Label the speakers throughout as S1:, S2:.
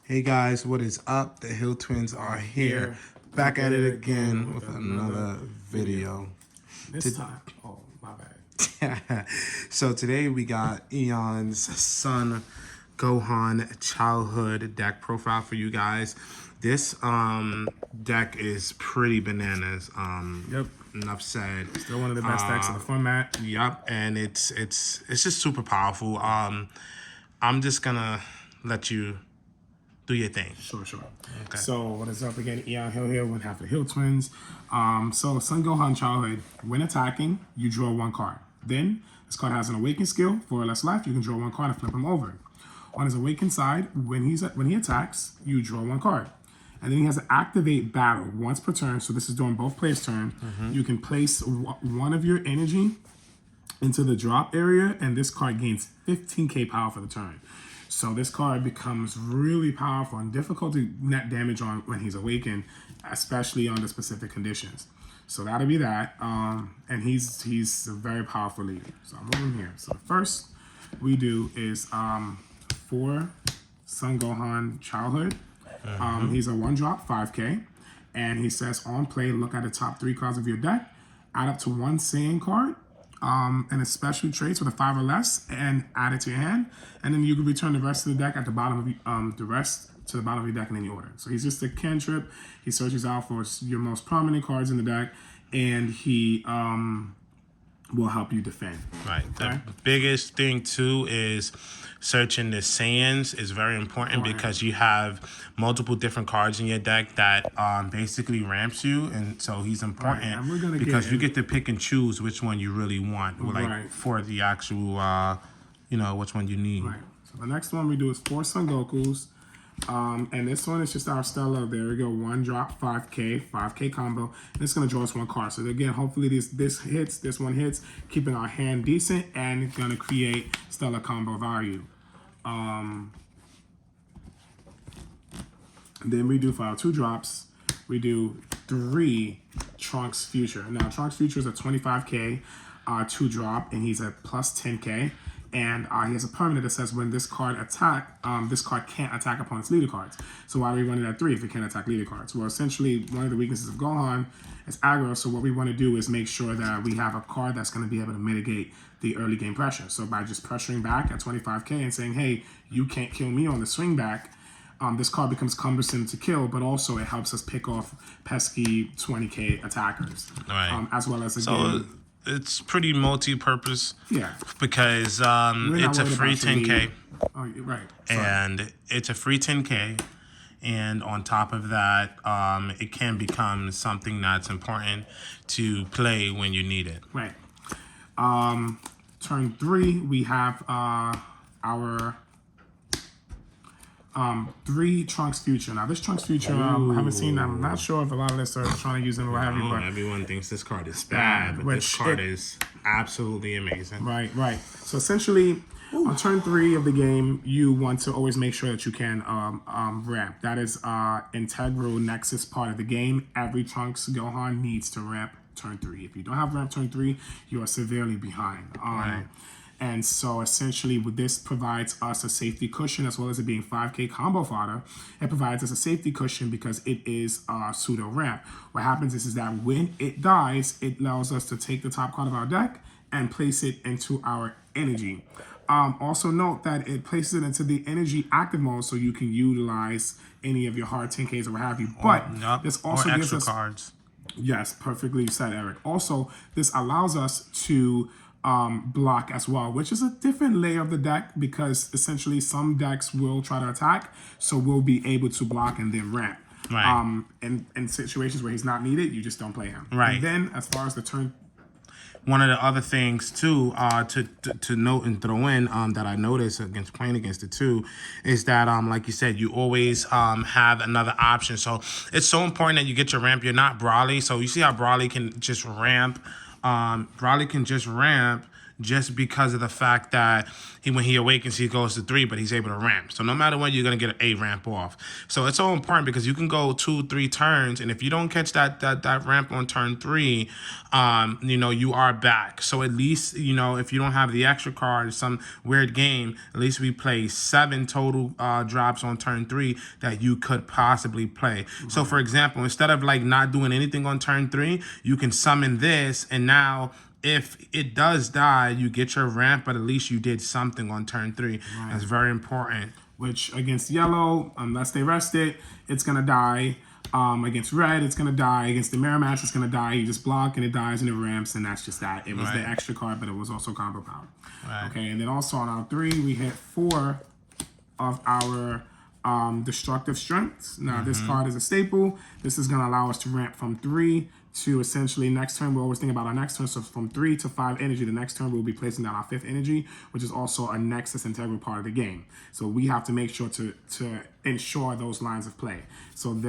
S1: Hey guys, what is up? The Hill Twins are here, back at it again with another video.
S2: This time, oh my bad.
S1: So today we got Eon's son Gohan childhood deck profile for you guys. This deck is pretty bananas.
S2: Yep.
S1: Enough said.
S2: Still one of the best decks in the format.
S1: Yep, and it's just super powerful. I'm just gonna let you do your thing.
S2: Sure.
S1: Okay.
S2: So what is up again? Eon Hill here, one half of the Hill Twins. So Son Gohan childhood. When attacking, you draw one card. Then this card has an awaken skill. For less life, you can draw one card and flip him over. On his awakened side, when he attacks, you draw one card. And then he has to activate battle once per turn. So this is during both players' turn. You can place one of your energy into the drop area, and this card gains 15k power for the turn. So this card becomes really powerful and difficult to net damage on when he's awakened, especially under specific conditions. So that'll be that. And he's a very powerful leader. So I'm moving here. So the first we do is for Son Gohan childhood. He's a 1-drop 5k, and he says on play, look at the top 3 cards of your deck, add up to 1 Saiyan card, and especially traits with a 5 or less, and add it to your hand, and then you can return the rest of the deck at the bottom of the rest to the bottom of your deck in any order. So he's just a cantrip. He searches out for your most prominent cards in the deck, and he will help you defend.
S1: Right. The biggest thing too is searching the Saiyans is very important because you have multiple different cards in your deck that basically ramps you, and so he's important because you get to pick and choose which one you really want, like for the actual, which one you need.
S2: Right. So the next one we do is 4 Son Gokus. And this one is just our Stella. There we go. 1-drop 5k combo. And it's gonna draw us 1 card. So again, hopefully this one hits, keeping our hand decent, and it's gonna create Stella combo value. Then we do for our 2 drops, we do 3 Trunks Future. Now Trunks Future is a 25k 2-drop, and he's a plus 10k. And he has a permanent that says when this card this card can't attack opponent's leader cards. So why are we running at 3 if it can't attack leader cards? Well, essentially, one of the weaknesses of Gohan is aggro. So what we want to do is make sure that we have a card that's going to be able to mitigate the early game pressure. So by just pressuring back at 25k and saying, hey, you can't kill me on the swing back, this card becomes cumbersome to kill, but also it helps us pick off pesky 20k attackers.
S1: Right.
S2: As well as, again,
S1: it's pretty multi-purpose.
S2: Yeah.
S1: Because it's a free 10k.
S2: Oh, right.
S1: And it's a free 10k. And on top of that, it can become something that's important to play when you need it.
S2: Right. Turn 3, we have our 3 Trunks Future. Now this Trunks Future, I haven't seen. I'm not sure if a lot of lists are trying to use them or what have you. But
S1: everyone thinks this card is bad, but this card is absolutely amazing.
S2: Right. So essentially, on turn 3 of the game, you want to always make sure that you can ramp. That is integral nexus part of the game. Every Trunks Gohan needs to ramp turn 3. If you don't have ramp turn 3, you are severely behind. And so essentially, this provides us a safety cushion, as well as it being 5k combo fodder. It provides us a safety cushion because it is pseudo ramp. What happens is that when it dies, it allows us to take the top card of our deck and place it into our energy. Also note that it places it into the energy active mode, so you can utilize any of your hard 10ks or what have you. But this also gives us
S1: cards.
S2: Yes, perfectly said, Eric. Also, this allows us to block as well, which is a different layer of the deck, because essentially some decks will try to attack, so we'll be able to block and then ramp.
S1: Right.
S2: In situations where he's not needed, you just don't play him.
S1: Right.
S2: And then as far as the turn,
S1: one of the other things too to note and throw in that I noticed playing against it too is that like you said, you always have another option. So it's so important that you get your ramp. You're not Brawly, so you see how Brawly can just ramp. Brawly can just ramp, just because of the fact that when he awakens, he goes to 3, but he's able to ramp. So no matter what, you're going to get an A ramp off. So it's so important because you can go 2, 3 turns, and if you don't catch that ramp on turn 3, you are back. So at least, if you don't have the extra card, some weird game, at least we play 7 total drops on turn 3 that you could possibly play. So for example, instead of like not doing anything on turn 3, you can summon this, and now if it does die, you get your ramp, but at least you did something on turn 3. Right. That's very important.
S2: Which against yellow, unless they rest it, it's going to die. Against red, it's going to die. Against the mirror match, it's going to die. You just block and it dies and it ramps, and that's just that. It was the extra card, but it was also combo power. Right. Okay, and then also on our 3, we hit 4 of our destructive strengths. Now, this card is a staple. This is going to allow us to ramp from 3 to essentially next turn. We always think about our next turn. So from 3 to 5 energy, the next turn we'll be placing down our 5th energy, which is also a Nexus integral part of the game. So we have to make sure to ensure those lines of play. So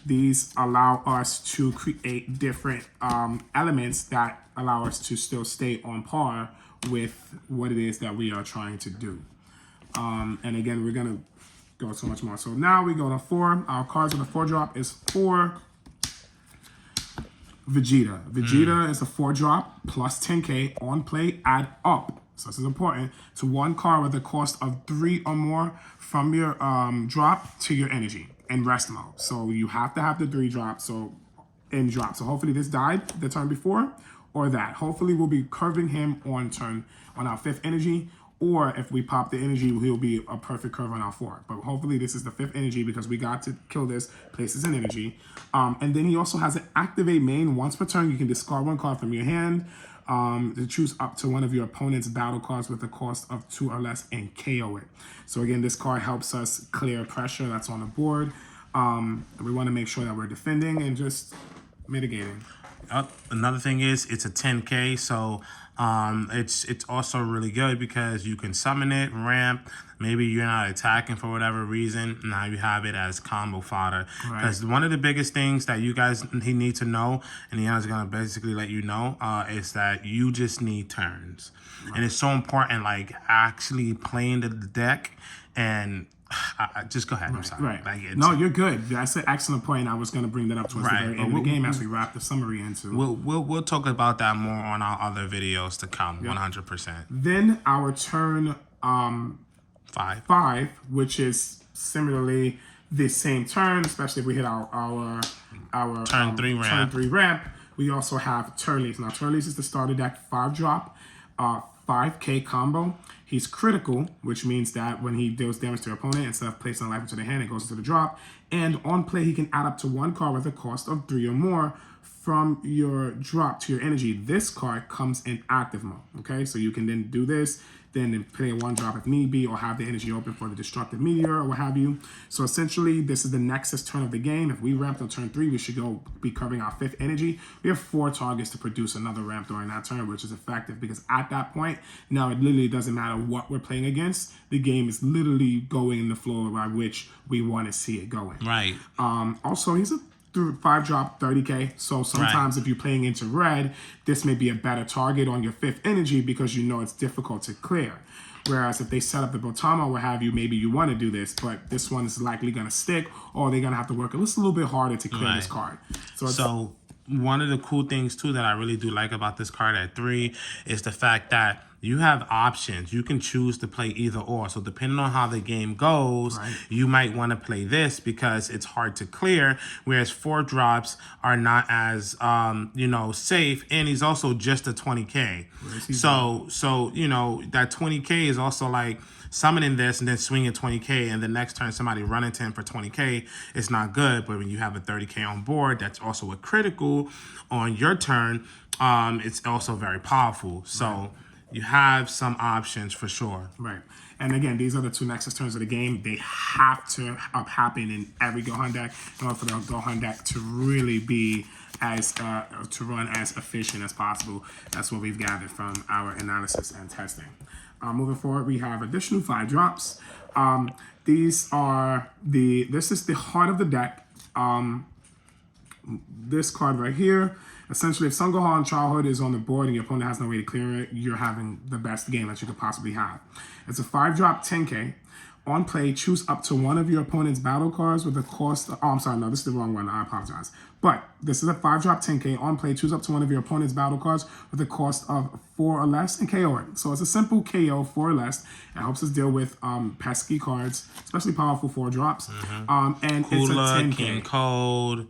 S2: these allow us to create different elements that allow us to still stay on par with what it is that we are trying to do. And again, we're gonna go so much more. So now we go to 4. Our cards on the 4 drop is 4 Vegeta. Vegeta is a 4 drop plus 10k on play, add up. So this is important to 1 card with a cost of 3 or more from your drop to your energy in rest mode. So you have to have the 3 drop. So in drop. So hopefully this died the turn before or that. Hopefully we'll be curving him on our 5th energy. Or if we pop the energy, he'll be a perfect curve on our 4. But hopefully this is the 5th energy because we got to kill this, places an energy. And then he also has an activate main. Once per turn, you can discard 1 card from your hand to choose up to one of your opponent's battle cards with a cost of 2 or less and KO it. So again, this card helps us clear pressure that's on the board. We want to make sure that we're defending and just mitigating.
S1: Another thing is it's a 10k, so it's also really good because you can summon it, ramp. Maybe you're not attacking for whatever reason. Now you have it as combo fodder. Because one of the biggest things that you guys need to know, and Ian's gonna basically let you know, is that you just need turns, and it's so important. Like actually playing the deck and. Just go ahead. I'm sorry.
S2: No, you're good. That's an excellent point. I was going to bring that up towards the very end of the game as we wrap the summary into.
S1: We'll talk about that more on our other videos to come. 100%.
S2: Then our turn 5, which is similarly the same turn, especially if we hit our
S1: turn 3
S2: ramp. We also have Turles. Now Turles is the starter deck 5 drop, 5k combo. He's critical, which means that when he deals damage to your opponent, instead of placing a life into the hand, it goes into the drop. And on play, he can add up to 1 card with a cost of 3 or more from your drop to your energy. This card comes in active mode, okay? So you can then do this, then play a 1 drop if need be, or have the energy open for the destructive meteor or what have you. So essentially, this is the Nexus turn of the game. If we ramped on turn 3, we should be covering our 5th energy. We have 4 targets to produce another ramp during that turn, which is effective because at that point, now it literally doesn't matter what we're playing against. The game is literally going in the flow by which we want to see it going.
S1: Right.
S2: Also, he's a 5 drop 30k. So sometimes if you're playing into red, this may be a better target on your 5th energy because you know it's difficult to clear. Whereas if they set up the Botama or what have you, maybe you want to do this, but this one is likely going to stick, or they're going to have to work a little bit harder to clear this card. So
S1: one of the cool things too that I really do like about this card at 3 is the fact that you have options. You can choose to play either or. So depending on how the game goes, you might want to play this because it's hard to clear, whereas 4 drops are not as safe, and he's also just a 20k. So that 20k is also like summoning this and then swinging 20k, and the next turn somebody run into him for 20k, it's not good. But when you have a 30k on board, that's also a critical on your turn. It's also very powerful. So you have some options for sure.
S2: Right. And again, these are the 2 Nexus turns of the game. They have to happen in every Gohan deck in order for the Gohan deck to really be to run as efficient as possible. That's what we've gathered from our analysis and testing. Moving forward, we have additional 5 drops. This is the heart of the deck. this card right here. Essentially, if Son Gohan Childhood is on the board and your opponent has no way to clear it, you're having the best game that you could possibly have. It's a 5-drop 10K. On play, choose up to one of your opponent's battle cards with a cost. Oh, I'm sorry, no, this is the wrong one. I apologize. But this is a 5-drop 10K. On play, choose up to one of your opponent's battle cards with a cost of 4 or less and KO it. So it's a simple KO, 4 or less. It helps us deal with pesky cards, especially powerful 4-drops. And
S1: Cooler,
S2: it's a 10K.
S1: King Code.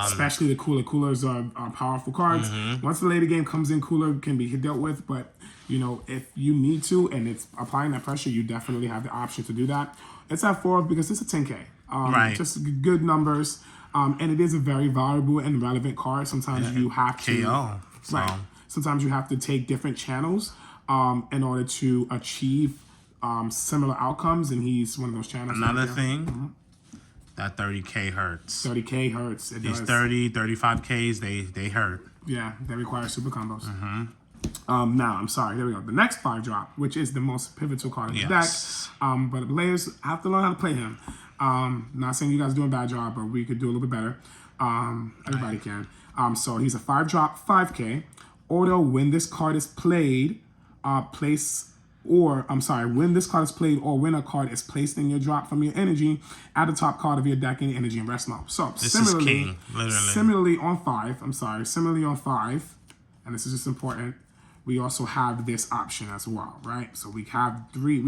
S2: Especially the Cooler. Coolers are powerful cards. Once the later game comes in, Cooler can be dealt with, but you know, if you need to and it's applying that pressure, you definitely have the option to do that. It's at 4 because it's a 10K.
S1: Right.
S2: Just good numbers. And it is a very valuable and relevant card. Sometimes you have to
S1: KO. So.
S2: Right. Sometimes you have to take different channels in order to achieve similar outcomes, and he's one of those channels.
S1: Another thing, that 30K hurts.
S2: 30K hurts. It
S1: These
S2: does.
S1: 30, 35Ks, they hurt.
S2: Yeah, they require super combos. Now, I'm sorry, there we go. The next 5-drop, which is the most pivotal card in the deck. But players have to learn how to play him. Not saying you guys are doing a bad job, but we could do a little bit better. Everybody can. So he's a 5-drop 5K. Auto, when this card is played, when this card is played or when a card is placed in your drop from your energy, add the top card of your deck in energy and rest mode. So
S1: This is king, literally.
S2: Similarly on 5, and this is just important, we also have this option as well, right? So we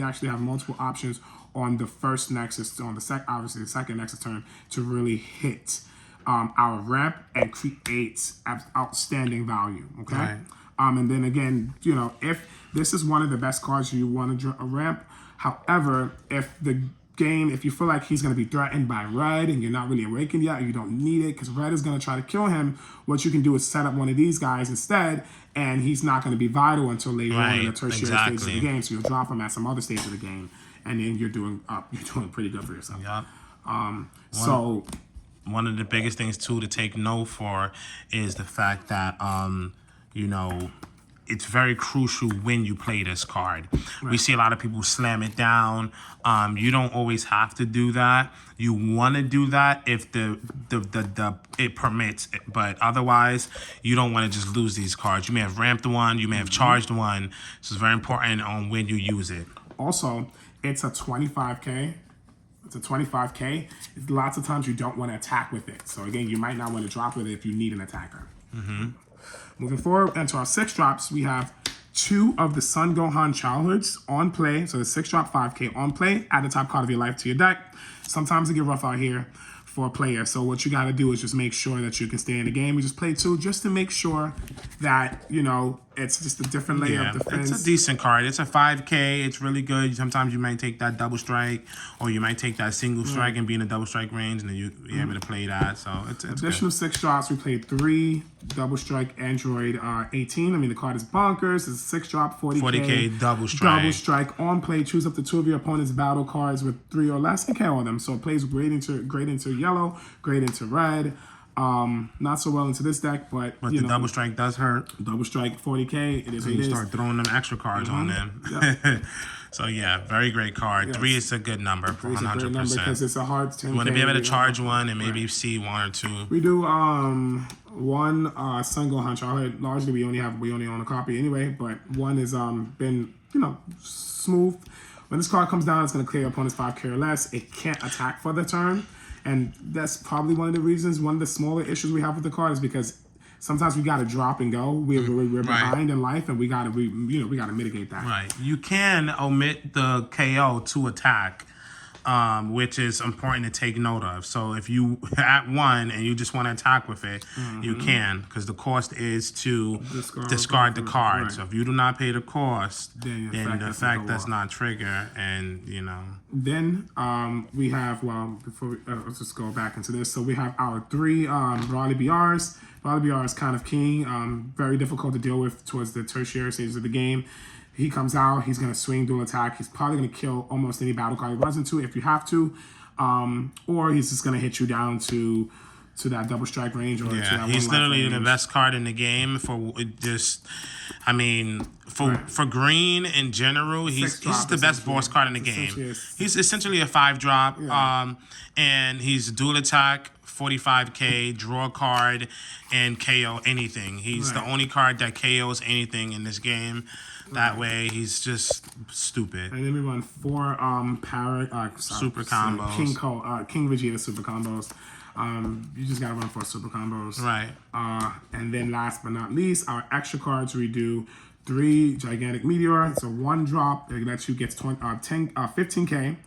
S2: actually have multiple options on the first Nexus, obviously the second Nexus turn to really hit our ramp and create outstanding value, okay?
S1: Right.
S2: And then again, you know, if this is one of the best cards you want to ramp, however, if you feel like he's going to be threatened by red and you're not really awakened yet, or you don't need it because red is going to try to kill him, what you can do is set up one of these guys instead, and he's not going to be vital until later on in the tertiary stage of the game. So you'll drop him at some other stage of the game, and then you're doing pretty good for yourself.
S1: Yep. One of the biggest things too to take note for is the fact that you know, it's very crucial when you play this card. Right. We see a lot of people slam it down. You don't always have to do that. You want to do that if it permits it, but otherwise you don't want to just lose these cards. You may have ramped one, you may have charged one. So it's very important on when you use it.
S2: Also, it's a 25K. It's a 25K. Lots of times you don't want to attack with it. So again, you might not want to drop with it if you need an attacker. Moving forward into our 6-drops, we have 2 of the Son Gohan Childhoods on play. So the 6-drop 5K on play. Add the top card of your life to your deck. Sometimes it get rough out here for a player. So what you got to do is just make sure that you can stay in the game. We just play 2 just to make sure that, you know, it's just a different layer of defense.
S1: It's a decent card. It's a 5K. It's really good. Sometimes you might take that double strike, or you might take that single strike and be in a double strike range, and then you're able to play that. So it's
S2: additional
S1: good.
S2: 6-drops. We played 3 double strike Android 18. I mean, the card is bonkers. It's a 6-drop 40K
S1: double strike.
S2: Double strike on play. Choose up to 2 of your opponent's battle cards with 3 or less and KO them. So it plays great into yellow, great into red. Not so well into this deck, but
S1: the double strike does hurt.
S2: Double strike 40K. It is.
S1: So you start throwing them extra cards on them. Yep. So yeah, very great card. Yes. 3 is a good number for 100%.
S2: Because it's a hard 10K.
S1: You want to be able to charge one and maybe see 1 or 2.
S2: We do one Son Gohan Childhood. Largely we only own a copy anyway, but one has been smooth. When this card comes down, it's going to clear opponent's 5K or less. It can't attack for the turn. And that's probably one of the reasons, one of the smaller issues we have with the card is because sometimes we got to drop and go. We're behind in life, and we got to mitigate that.
S1: Right. You can omit the KO to attack, which is important to take note of. So if you at 1 and you just want to attack with it, you can, because the cost is to discard the card. Right. So if you do not pay the cost, then the effect does not trigger, and you know.
S2: Then we have, let's just go back into this. So we have our 3 Raleigh BRs. Raleigh BR is kind of king, very difficult to deal with towards the tertiary stages of the game. He comes out, he's going to swing dual attack. He's probably going to kill almost any battle card he runs into if you have to. Or he's just going to hit you down to, to that double strike range or to
S1: Yeah,
S2: that
S1: he's
S2: one life
S1: literally the
S2: range.
S1: best card in the game for just. I mean, for green in general, he's the best boss card in the game. He's essentially a 5-drop, and he's dual attack, 45k, draw a card, and KO anything. He's the only card that KOs anything in this game. That way, he's just stupid.
S2: And then we run 4
S1: Super combos.
S2: King Vegeta super combos. You just gotta run 4 super combos.
S1: Right.
S2: And then last but not least, our extra cards, we do 3 gigantic meteor. So 1 drop that lets you get 15k.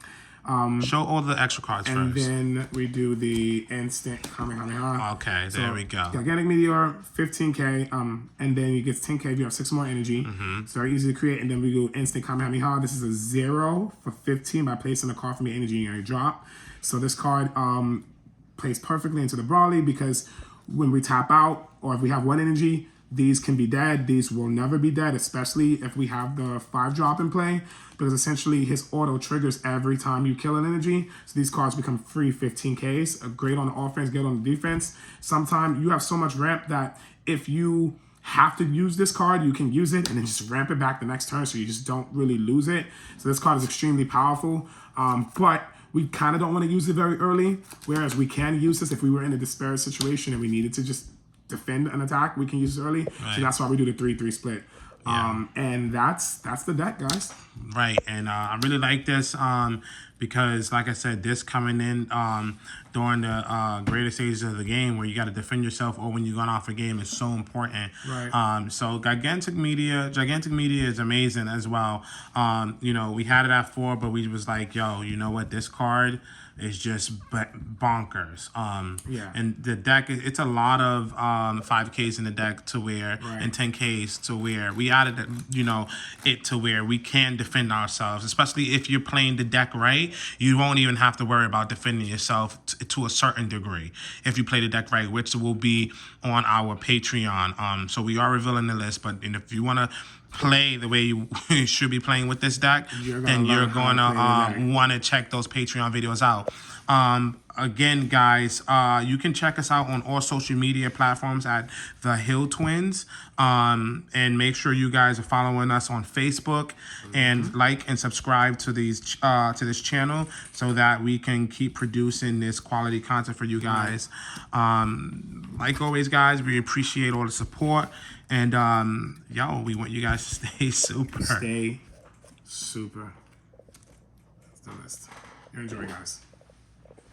S1: Show all the extra cards
S2: and
S1: first.
S2: And then we do the instant Kamehameha.
S1: Okay, there we go.
S2: Gigantic meteor, 15k. And then you get 10k if you have 6 more energy. It's very easy to create. And then we do instant Kamehameha. This is a 0 for 15 by placing a card from your energy in your drop. So this card plays perfectly into the Brawly because when we tap out or if we have 1 energy, these can be dead. These will never be dead, especially if we have the 5-drop in play, because essentially his auto triggers every time you kill an energy. So these cards become free 15Ks. Great on the offense, good on the defense. Sometimes you have so much ramp that if you have to use this card, you can use it and then just ramp it back the next turn so you just don't really lose it. So this card is extremely powerful, but we kind of don't want to use it very early, whereas we can use this if we were in a despair situation and we needed to just defend an attack, we can use it early. Right. So that's why we do the 3-3 split. Yeah. And that's the deck, guys.
S1: Right, and I really like this because, like I said, this coming in during the greater stages of the game where you got to defend yourself or when you're going off a game is so important.
S2: Right.
S1: So gigantic media is amazing as well. You know, we had it at 4, but we was like, yo, you know what, this card is just bonkers. And the deck, it's a lot of 5Ks in the deck to where, and 10Ks to where we added, you know, it to where we can defend ourselves, especially if you're playing the deck right. You won't even have to worry about defending yourself to a certain degree if you play the deck right, which will be on our Patreon. So we are revealing the list, but if you want to play the way you should be playing with this deck, then you're going to want to check those Patreon videos out. Again, guys, you can check us out on all social media platforms at TheHillTwins. And make sure you guys are following us on Facebook and like and subscribe to these to this channel so that we can keep producing this quality content for you guys. Like always, guys, we appreciate all the support. And, yo, we want you guys to stay super.
S2: Stay super. That's the list. Enjoy, guys.